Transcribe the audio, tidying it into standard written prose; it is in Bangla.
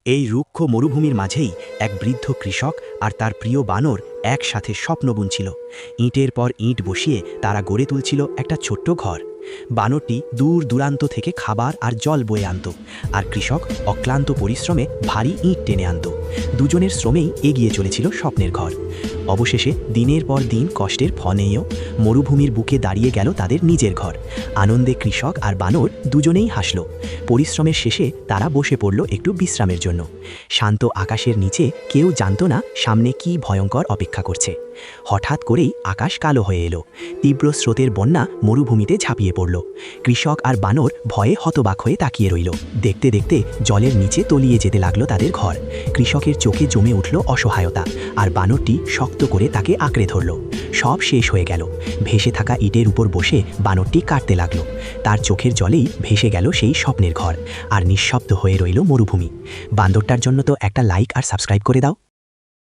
এই রুক্ষ মরুভূমির মাঝেই এক বৃদ্ধ কৃষক আর তার প্রিয় বানর একসাথে স্বপ্ন বুনছিল। ইঁটের পর ইঁট বসিয়ে তারা গড়ে তুলছিল একটা ছোট্ট ঘর। বানরটি দূর দূরান্ত থেকে খাবার আর জল বয়ে আনত, আর কৃষক অক্লান্ত পরিশ্রমে ভারী ইঁট টেনে আনত। দুজনের শ্রমেই এগিয়ে চলেছিল স্বপ্নের ঘর। অবশেষে দিনের পর দিন কষ্টের ফনেও মরুভূমির বুকে দাঁড়িয়ে গেল তাদের নিজের ঘর। আনন্দে কৃষক আর বানর দুজনেই হাসল। পরিশ্রমের শেষে তারা বসে পড়ল একটু বিশ্রামের জন্য। শান্ত আকাশের নিচে কেউ জানত না সামনে কী ভয়ঙ্কর অপেক্ষা করছে। হঠাৎ করেই আকাশ কালো হয়ে এলো। তীব্র স্রোতের বন্যা মরুভূমিতে ঝাঁপিয়ে পড়ল। কৃষক আর বানর ভয়ে হতবাক হয়ে তাকিয়ে রইল। দেখতে দেখতে জলের নিচে তলিয়ে যেতে লাগলো তাদের ঘর। কৃষকের চোখে জমে উঠল অসহায়তা, আর বানরটি শক্ত করে তাকে আঁকড়ে ধরল। সব শেষ হয়ে গেল। ভেসে থাকা ইটের উপর বসে বানরটি কাটতে লাগলো। তার চোখের জলেই ভেসে গেল সেই স্বপ্নের ঘর, আর নিঃশব্দ হয়ে রইল মরুভূমি। বান্দরটার জন্য তো একটা লাইক আর সাবস্ক্রাইব করে দাও।